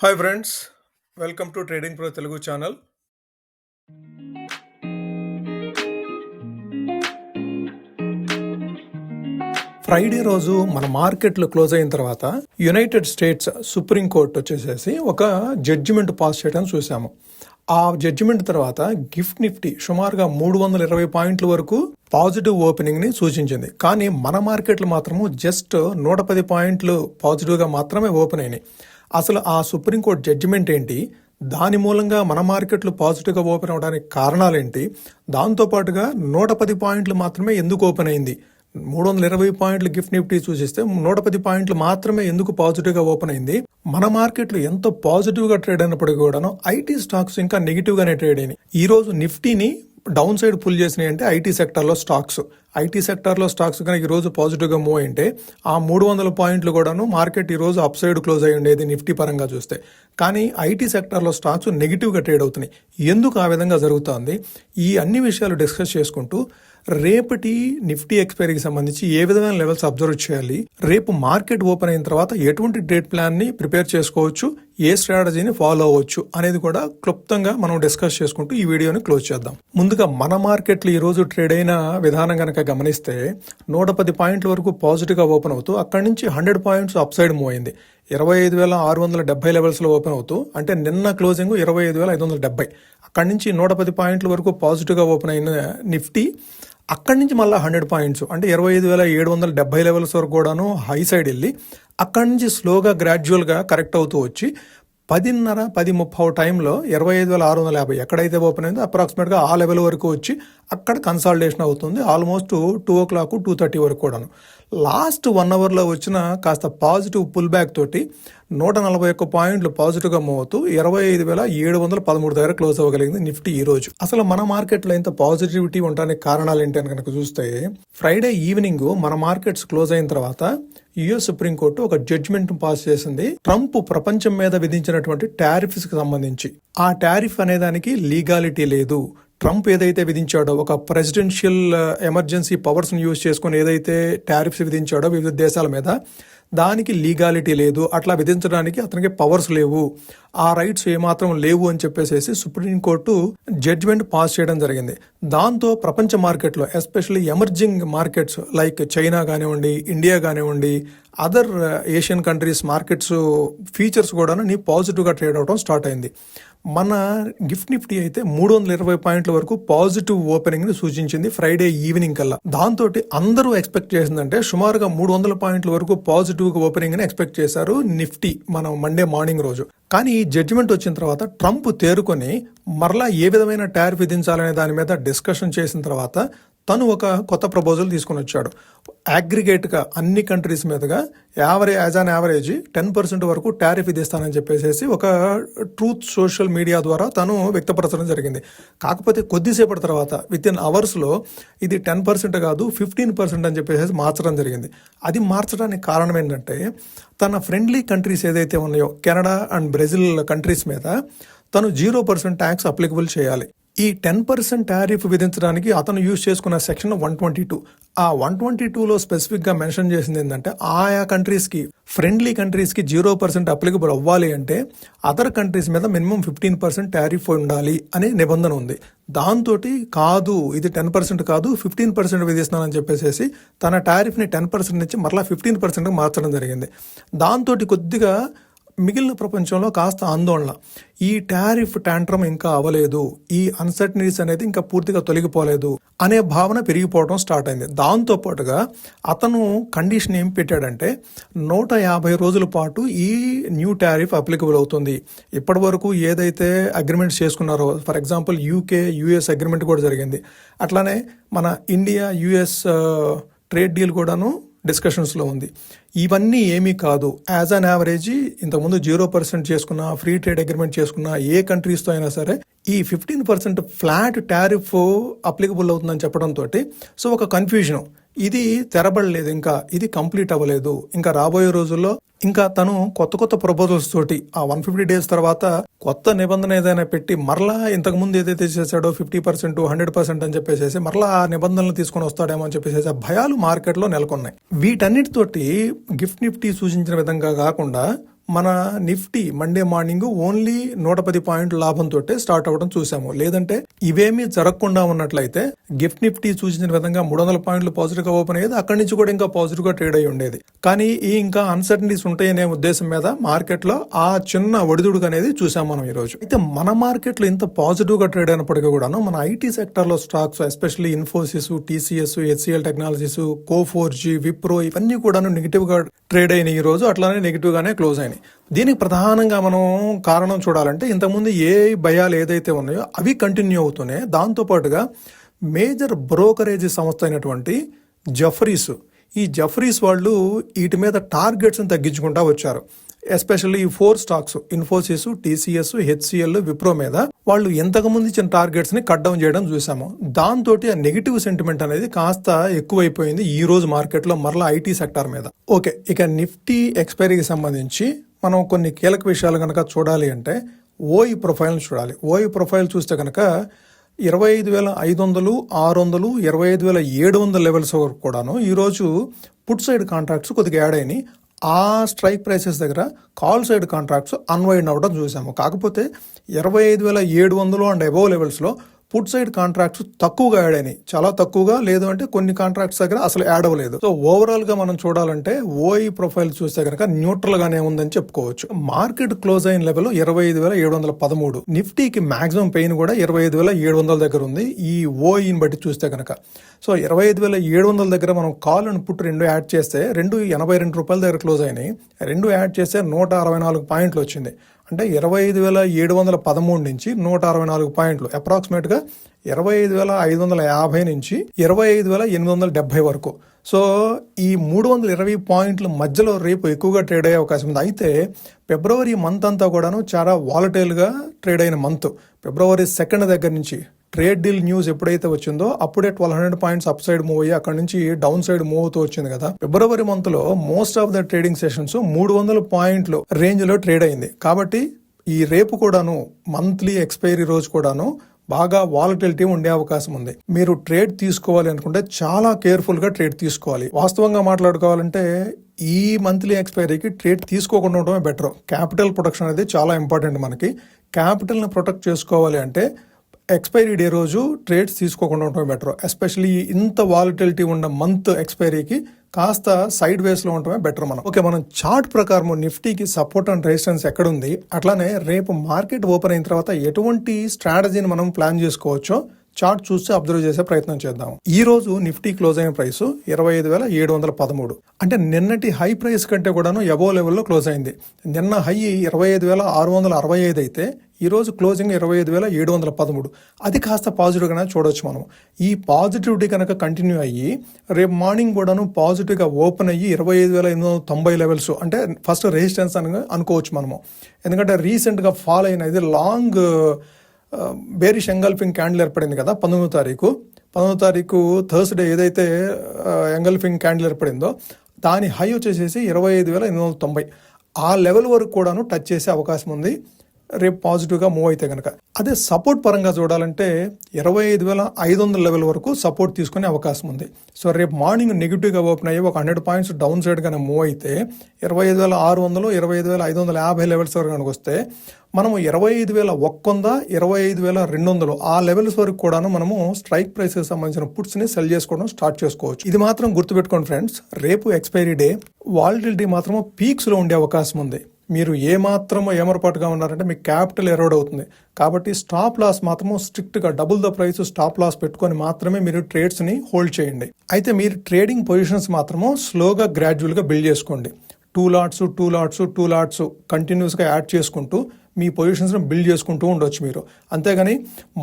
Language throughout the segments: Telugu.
Hi friends, welcome to trading pro Telugu channel. Friday రోజు మన మార్కెట్లు క్లోజ్ అయిన తర్వాత యునైటెడ్ స్టేట్స్ సుప్రీం కోర్టు వచ్చేసేసి ఒక జడ్జిమెంట్ పాస్ చేయడం చూసాము. ఆ జడ్జిమెంట్ తర్వాత గిఫ్ట్ నిఫ్టీ సుమారుగా 320 పాయింట్ల వరకు పాజిటివ్ ఓపెనింగ్ ని సూచించింది. కానీ మన మార్కెట్లు మాత్రము జస్ట్ 110 పాయింట్లు పాజిటివ్ గా మాత్రమే ఓపెన్ అయినాయి. అసలు ఆ సుప్రీంకోర్టు జడ్జిమెంట్ ఏంటి, దాని మూలంగా మన మార్కెట్లు పాజిటివ్గా ఓపెన్ అవడానికి కారణాలేంటి, దాంతోపాటుగా 110 పాయింట్లు మాత్రమే ఎందుకు ఓపెన్ అయింది, 320 పాయింట్లు గిఫ్ట్ నిఫ్టీ సూచిస్తే 110 పాయింట్లు మాత్రమే ఎందుకు పాజిటివ్గా ఓపెన్ అయింది, మన మార్కెట్లు ఎంత పాజిటివ్గా ట్రేడ్ అయినప్పటికీ కూడాను ఐటీ స్టాక్స్ ఇంకా నెగిటివ్గానే ట్రేడ్ అయినాయి. ఈ రోజు నిఫ్టీని డౌన్ సైడ్ పుల్ చేసినాయి అంటే ఐటీ సెక్టర్లో స్టాక్స్ కనుక ఈ రోజు పాజిటివ్గా మూవ్ అయింటే ఆ 300 పాయింట్లు కూడాను మార్కెట్ ఈ రోజు అప్ సైడ్ క్లోజ్ అయి ఉండేది నిఫ్టీ పరంగా చూస్తే. కానీ ఐటీ సెక్టర్లో స్టాక్స్ నెగిటివ్గా ట్రేడ్ అవుతున్నాయి. ఎందుకు ఆ విధంగా జరుగుతుంది, ఈ అన్ని విషయాలు డిస్కస్ చేసుకుంటూ రేపటి నిఫ్టీ ఎక్స్పైరీకి సంబంధించి ఏ విధమైన లెవెల్స్ అబ్జర్వ్ చేయాలి, రేపు మార్కెట్ ఓపెన్ అయిన తర్వాత ఎటువంటి ట్రేడ్ ప్లాన్ ని ప్రిపేర్ చేసుకోవచ్చు, ఏ స్ట్రాటజీని ఫాలో అవ్వచ్చు అనేది కూడా క్లుప్తంగా మనం డిస్కస్ చేసుకుంటూ ఈ వీడియోని క్లోజ్ చేద్దాం. ముందుగా మన మార్కెట్లు ఈ రోజు ట్రేడ్ అయిన విధానం కనుక గమనిస్తే 110 పాయింట్ల వరకు పాజిటివ్ గా ఓపెన్ అవుతూ అక్కడి నుంచి 100 పాయింట్స్ అప్ సైడ్ మూవ్ అయింది. 25,670 లెవెల్స్ లో ఓపెన్ అవుతూ, అంటే నిన్న క్లోజింగ్ 25,570, అక్కడి నుంచి 110 పాయింట్ల వరకు పాజిటివ్ గా ఓపెన్ అయిన నిఫ్టీ అక్కడి నుంచి మళ్ళీ 100 పాయింట్స్ అంటే 25,770 లెవెల్స్ వరకు కూడాను హై సైడ్ వెళ్ళి అక్కడి నుంచి స్లోగా గ్రాడ్యువల్గా కరెక్ట్ అవుతూ వచ్చి 10:30 టైంలో 25,650 ఎక్కడైతే ఓపెన్ అయిందో అప్రాక్సిమేట్గా ఆ లెవెల్ వరకు వచ్చి అక్కడ కన్సాలిడేషన్ అవుతుంది. ఆల్మోస్ట్ 2:00, 2:30 వరకు కూడాను. లాస్ట్ 1 అవర్లో వచ్చిన కాస్త పాజిటివ్ పుల్ బ్యాక్ తోటి 141 పాయింట్లు పాజిటివ్గా మూవ్ అవుతూ 25,713 దగ్గర క్లోజ్ అవ్వగలిగింది నిఫ్టీ ఈ రోజు. అసలు మన మార్కెట్లో ఇంత పాజిటివిటీ ఉండడానికి కారణాలు ఏంటి అని కనుక చూస్తే, ఫ్రైడే ఈవినింగ్ మన మార్కెట్స్ క్లోజ్ అయిన తర్వాత యుఎస్ సుప్రీంకోర్టు ఒక జడ్జిమెంట్ పాస్ చేసింది. ట్రంప్ ప్రపంచం మీద విధించినటువంటి టారిఫ్స్ కి సంబంధించి ఆ టారిఫ్ అనే దానికి లీగాలిటీ లేదు. ట్రంప్ ఏదైతే విధించాడో, ఒక ప్రెసిడెన్షియల్ ఎమర్జెన్సీ పవర్స్ ని యూజ్ చేసుకుని ఏదైతే టారిఫ్స్ విధించాడో వివిధ దేశాల మీద, దానికి లీగాలిటీ లేదు, అట్లా విధించడానికి అతనికి పవర్స్ లేవు, ఆ రైట్స్ ఏమాత్రం లేవు అని చెప్పేసి సుప్రీంకోర్టు జడ్జిమెంట్ పాస్ చేయడం జరిగింది. దాంతో ప్రపంచ మార్కెట్లో especially emerging markets like China కానివ్వండి, ఇండియా కానివ్వండి, other Asian countries markets features కూడా పాజిటివ్గా ట్రేడ్ అవడం స్టార్ట్ అయింది. మన గిఫ్ట్ నిఫ్టీ అయితే 320 పాయింట్ల వరకు పాజిటివ్ ఓపెనింగ్ ని సూచించింది ఫ్రైడే ఈవినింగ్ కల్లా. దాంతో అందరూ ఎక్స్పెక్ట్ చేసిందంటే సుమారుగా 300 పాయింట్ల వరకు పాజిటివ్ ఓపెనింగ్ ని ఎక్స్పెక్ట్ చేశారు నిఫ్టీ మనం మండే మార్నింగ్ రోజు. కానీ ఈ జడ్జిమెంట్ వచ్చిన తర్వాత ట్రంప్ తేరుకొని మరలా ఏ విధమైన టారిఫ్ విధించాలనే దాని మీద డిస్కషన్ చేసిన తర్వాత తను ఒక కొత్త ప్రపోజల్ తీసుకుని వచ్చాడు. అగ్రిగేట్ గా అన్ని కంట్రీస్ మీదుగా యాజ్ అన్ యావరేజ్ 10% వరకు టారిఫ్ విధిస్తానని చెప్పేసి ఒక ట్రూత్ సోషల్ మీడియా ద్వారా తను వ్యక్తపరచడం జరిగింది. కాకపోతే కొద్దిసేపటి తర్వాత విత్ ఇన్ అవర్స్ లో ఇది 10% కాదు 15% అని చెప్పేసి మార్చడం జరిగింది. అది మార్చడానికి కారణం ఏంటంటే, తన ఫ్రెండ్లీ కంట్రీస్ ఏదైతే ఉన్నాయో కెనడా అండ్ బ్రెజిల్ కంట్రీస్ మీద తను 0% ట్యాక్స్ అప్లికబుల్ చేయాలి. ఈ 10% టారిఫ్ విధించడానికి అతను యూజ్ చేసుకున్న సెక్షన్ 122. ఆ 122లో స్పెసిఫిక్ గా మెన్షన్ చేసింది ఏంటంటే, ఆయా కంట్రీస్ కి, ఫ్రెండ్లీ కంట్రీస్ కి 0% అప్లికబుల్ అవ్వాలి అంటే అదర్ కంట్రీస్ మీద మినిమం 15% టారిఫ్ ఉండాలి అనే నిబంధన ఉంది. దాంతో కాదు, ఇది 10% కాదు 15% విధిస్తున్నానని చెప్పేసి తన టారిఫ్ ని 10% నుంచి మరలా 15% మార్చడం జరిగింది. దాంతో కొద్దిగా మిగిలిన ప్రపంచంలో కాస్త ఆందోళన, ఈ టారిఫ్ టాంట్రమ్ ఇంకా అవ్వలేదు, ఈ అన్సర్టనిటీస్ అనేది ఇంకా పూర్తిగా తొలగిపోలేదు అనే భావన పెరిగిపోవడం స్టార్ట్ అయింది. దాంతో పాటుగా అతను కండిషన్ ఏం పెట్టాడంటే, 150 రోజుల పాటు ఈ న్యూ టారిఫ్ అప్లికబుల్ అవుతుంది. ఇప్పటి వరకు ఏదైతే అగ్రిమెంట్స్ చేసుకున్నారో, for example UK US agreement కూడా జరిగింది, అట్లానే మన ఇండియా యుఎస్ ట్రేడ్ డీల్ కూడాను డిస్కషన్స్లో ఉంది. ఇవన్నీ ఏమీ కాదు, యాజ్ అన్ యావరేజ్ ఇంతకుముందు 0% చేసుకున్న, ఫ్రీ ట్రేడ్ అగ్రిమెంట్ చేసుకున్న ఏ కంట్రీస్తో అయినా సరే ఈ 15% ఫ్లాట్ టారిఫ్ అప్లికబుల్ అవుతుందని చెప్పడంతో సో ఒక కన్ఫ్యూజన్, ఇది తెరబడలేదు, ఇంకా ఇది కంప్లీట్ అవ్వలేదు, ఇంకా రాబోయే రోజుల్లో ఇంకా తను కొత్త ప్రపోజల్స్ తోటి ఆ 150 డేస్ తర్వాత కొత్త నిబంధన ఏదైనా పెట్టి మరలా ఇంతకుముందు ఏదైతే చేశాడో 50%, 100% అని చెప్పేసి మరలా ఆ నిబంధనలు తీసుకొని వస్తాడేమో అని చెప్పేసి ఆ భయాలు మార్కెట్లో నెలకొన్నాయి. వీటన్నిటితోటి గిఫ్ట్ నిఫ్టీ సూచించిన విధంగా కాకుండా మన నిఫ్టీ మండే మార్నింగ్ ఓన్లీ 110 పాయింట్ల లాభంతో స్టార్ట్ అవ్వడం చూసాము. లేదంటే ఇవేమీ జరగకుండా ఉన్నట్లయితే గిఫ్ట్ నిఫ్టీ సూచించిన విధంగా 300 పాయింట్లు పాజిటివ్ గా ఓపెన్ అయ్యేది. అక్కడి నుంచి కూడా ఇంకా పాజిటివ్ గా ట్రేడ్ అయి ఉండేది. కానీ ఈ ఇంకా అన్సర్టనిటీస్ ఉంటాయనే ఉద్దేశం మీద మార్కెట్ లో ఆ చిన్న ఒడిదుడుకు అనేది చూసాం మనం ఈ రోజు. అయితే మన మార్కెట్ లో ఇంత పాజిటివ్ గా ట్రేడ్ అయినప్పటికీ కూడాను మన ఐటీ సెక్టర్ లో స్టాక్స్ ఎస్పెషల్లీ ఇన్ఫోసిస్, టీసీఎస్, హెచ్సిఎల్ టెక్నాలజీస్, కో4జీ, విప్రో ఇవన్నీ కూడాను నెగిటివ్ గా ట్రేడ్ అయిన ఈ రోజు అట్లానే నెగిటివ్ గానే క్లోజ్ అయినాయి. దీనికి ప్రధానంగా మనం కారణం చూడాలంటే ఇంతకుముందు ఏ భయాలు ఏదైతే ఉన్నాయో అవి కంటిన్యూ అవుతున్నాయి. దాంతోపాటుగా మేజర్ బ్రోకరేజ్ సంస్థ అయినటువంటి జెఫ్రీస్, ఈ జెఫ్రీస్ వాళ్ళు వీటి మీద టార్గెట్స్ని తగ్గించుకుంటా వచ్చారు. ఎస్పెషల్లీ ఈ 4 స్టాక్స్ ఇన్ఫోసిస్, టీసీఎస్, హెచ్సిఎల్, విప్రో మీద వాళ్ళు ఎంతకుముందు ఇచ్చిన టార్గెట్స్ ని కట్ డౌన్ చేయడం చూసాము. దాంతో ఆ నెగిటివ్ సెంటిమెంట్ అనేది కాస్త ఎక్కువైపోయింది ఈ రోజు మార్కెట్ లో మరలా ఐటీ సెక్టార్ మీద. ఓకే, ఇక నిఫ్టీ ఎక్స్పైరీకి సంబంధించి మనం కొన్ని కీలక విషయాలు కనుక చూడాలి అంటే ఓఈ ప్రొఫైల్ చూడాలి. ఓఈ ప్రొఫైల్ చూస్తే కనుక 25,500, 600, 25,700 లెవెల్స్ వరకు కూడాను ఈరోజు పుట్ సైడ్ కాంట్రాక్ట్స్ కొద్దిగా యాడ్ అయినాయి. ఆ స్ట్రైక్ ప్రైసెస్ దగ్గర కాల్ సైడ్ కాంట్రాక్ట్స్ అన్వైండ్ అవ్వడం చూసాము. కాకపోతే 25,700 అండ్ అబోవ్ లెవెల్స్లో పుట్ సైడ్ కాంట్రాక్ట్స్ తక్కువగా యాడ్ అయినాయి, చాలా తక్కువగా. లేదు అంటే కొన్ని కాంట్రాక్ట్స్ దగ్గర అసలు యాడ్ అవ్వలేదు. సో ఓవరాల్ గా మనం చూడాలంటే ఓఈ ప్రొఫైల్ చూస్తే కనుక న్యూట్రల్ గానే ఉందని చెప్పుకోవచ్చు. మార్కెట్ క్లోజ్ అయిన లెవెల్ 25,713. నిఫ్టీకి మాక్సిమం పెయిన్ కూడా 25,700 దగ్గర ఉంది ఈ ఓఈని బట్టి చూస్తే కనుక. సో 25,700 దగ్గర మనం కాల్ అండ్ పుట్ రెండు యాడ్ చేస్తే 82 రూపాయల దగ్గర క్లోజ్ అయినాయి. రెండు యాడ్ చేస్తే 164 పాయింట్లు వచ్చింది. అంటే 25,713 నుంచి 164 పాయింట్లు, అప్రాక్సిమేట్ గా 25,550 నుంచి 25,870 వరకు. సో ఈ 320 పాయింట్ల మధ్యలో రేపు ఎక్కువగా ట్రేడ్ అయ్యే అవకాశం ఉంది. అయితే ఫిబ్రవరి మంత్ అంతా కూడాను చాలా వాలటైల్ గా ట్రేడ్ అయిన మంత్. ఫిబ్రవరి 2 దగ్గర నుంచి ట్రేడ్ డీల్ న్యూస్ ఎప్పుడైతే వచ్చిందో అప్పుడే 1200 పాయింట్స్ అప్ సైడ్ మూవ్ అయ్యి అక్కడ నుంచి డౌన్ సైడ్ మూవ్ అవుతూ వచ్చింది కదా. ఫిబ్రవరి మంత్ లో most of the trading sessions 300 పాయింట్లు రేంజ్ లో ట్రేడ్ అయింది. కాబట్టి ఈ రేపు కూడాను మంత్లీ ఎక్స్పైరీ రోజు కూడాను బాగా వాలటిలిటీ ఉండే అవకాశం ఉంది. మీరు ట్రేడ్ తీసుకోవాలి అనుకుంటే చాలా కేర్ఫుల్ గా ట్రేడ్ తీసుకోవాలి. వాస్తవంగా మాట్లాడుకోవాలంటే ఈ మంత్లీ ఎక్స్పైరీకి ట్రేడ్ తీసుకోకుండా ఉండటమే బెటర్. క్యాపిటల్ ప్రొటెక్షన్ అనేది చాలా ఇంపార్టెంట్. మనకి క్యాపిటల్ ని ప్రొటెక్ట్ చేసుకోవాలి అంటే ఎక్స్పైరీ డే రోజు ట్రేడ్స్ తీసుకోకుండా ఉండటం బెటర్. ఎస్పెషల్లీ ఇంత వాలటిలిటీ ఉన్న మంత్ ఎక్స్పైరీకి కాస్త సైడ్ వేస్ లో ఉండటమే బెటర్. మనం చార్ట్ ప్రకారం నిఫ్టీకి సపోర్ట్ అండ్ రెసిస్టెన్స్ ఎక్కడుంది, అట్లానే రేపు మార్కెట్ ఓపెన్ అయిన తర్వాత ఎటువంటి స్ట్రాటజీని మనం ప్లాన్ చేసుకోవచ్చో చార్ట్ చూస్తే అబ్జర్వ్ చేసే ప్రయత్నం చేద్దాం. ఈ రోజు నిఫ్టీ క్లోజ్ అయిన ప్రైస్ 25,713. అంటే నిన్నటి హై ప్రైస్ కంటే కూడాను అబోవ్ లెవెల్లో క్లోజ్ అయింది. నిన్న హై 25,665 అయితే ఈ రోజు క్లోజింగ్ 25,713. అది కాస్త పాజిటివ్ గానే చూడొచ్చు మనం. ఈ పాజిటివిటీ కనుక కంటిన్యూ అయ్యి రేపు మార్నింగ్ కూడాను పాజిటివ్ గా ఓపెన్ అయ్యి 25,890 లెవెల్స్ అంటే ఫస్ట్ రెసిస్టెన్స్ అని అనుకోవచ్చు మనము. ఎందుకంటే రీసెంట్ గా ఫాల్ అయిన ఇది లాంగ్ బేరిష్ ఎంగల్ఫింగ్ క్యాండిల్ ఏర్పడింది కదా 19వ తారీఖు థర్స్డే ఏదైతే ఎంగల్ఫింగ్ క్యాండిల్ ఏర్పడిందో దాని హై వచ్చేసేసి 25,890. ఆ లెవెల్ వరకు కూడాను టచ్ చేసే అవకాశం ఉంది రేపు పాజిటివ్గా మూవ్ అయితే కనుక. అదే సపోర్ట్ పరంగా చూడాలంటే 25,500 లెవెల్ వరకు సపోర్ట్ తీసుకునే అవకాశం ఉంది. సో రేపు మార్నింగ్ నెగిటివ్గా ఓపెన్ అయ్యి ఒక 100 పాయింట్స్ డౌన్ సైడ్గానే మూవ్ అయితే 25,600, 25,550 లెవెల్స్ వరకు కనుక వస్తే మనము 25,100, 25,200 ఆ లెవెల్స్ వరకు కూడాను మనము స్ట్రైక్ ప్రైస్ కి సంబంధించిన పుట్స్ ని సెల్ చేసుకోవడం స్టార్ట్ చేసుకోవచ్చు. ఇది మాత్రం గుర్తుపెట్టుకోండి ఫ్రెండ్స్, రేపు ఎక్స్పైరీ డే వాలటిలిటీ మాత్రం పీక్స్ లో ఉండే అవకాశం ఉంది. మీరు ఏమాత్రమో ఏమరపాటుగా ఉన్నారంటే మీ క్యాపిటల్ ఎరోడ్ అవుతుంది. కాబట్టి స్టాప్ లాస్ మాత్రము స్ట్రిక్ట్ గా double the price stop loss పెట్టుకొని మాత్రమే మీరు ట్రేడ్స్ ని హోల్డ్ చేయండి. అయితే మీరు ట్రేడింగ్ పొజిషన్స్ మాత్రము స్లోగా గ్రాడ్యువల్ గా బిల్డ్ చేసుకోండి. 2 లాట్స్ కంటిన్యూస్ గా యాడ్ చేసుకుంటూ మీ పొజిషన్స్ ని బిల్డ్ చేసుకుంటూ ఉండొచ్చు మీరు. అంతేగాని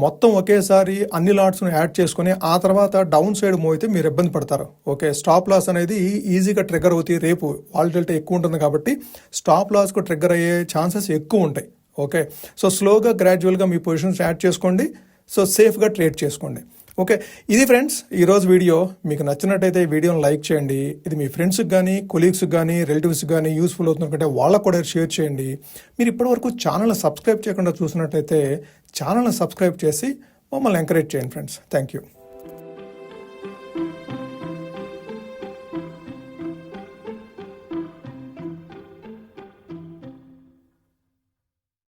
మొత్తం ఒకేసారి అన్ని లాట్స్ ను యాడ్ చేసుకుని ఆ తర్వాత డౌన్ సైడ్ మూవ్ అయితే మీరు ఇబ్బంది పడతారు. ఓకే, స్టాప్ లాస్ అనేది ఈజీగా ట్రిగ్గర్ అవుతాయి. రేపు వాలటిలిటీ ఎక్కువ ఉంటుంది కాబట్టి స్టాప్ లాస్ కు ట్రిగ్గర్ అయ్యే ఛాన్సెస్ ఎక్కువ ఉంటాయి. ఓకే, సో స్లోగా గ్రాడ్యువల్గా మీ పొజిషన్స్ యాడ్ చేసుకోండి. సో సేఫ్గా ట్రేడ్ చేసుకోండి. ఓకే, ఇది ఫ్రెండ్స్ ఈరోజు వీడియో. మీకు నచ్చినట్టయితే ఈ వీడియోని లైక్ చేయండి. ఇది మీ ఫ్రెండ్స్కి కానీ, కొలీగ్స్కి కానీ, రిలేటివ్స్కి కానీ యూస్ఫుల్ అవుతుందంటే వాళ్ళకు కూడా షేర్ చేయండి. మీరు ఇప్పటివరకు ఛానల్ సబ్స్క్రైబ్ చేయకుండా చూసినట్టయితే ఛానల్ని సబ్స్క్రైబ్ చేసి మమ్మల్ని ఎంకరేజ్ చేయండి ఫ్రెండ్స్. Thank you.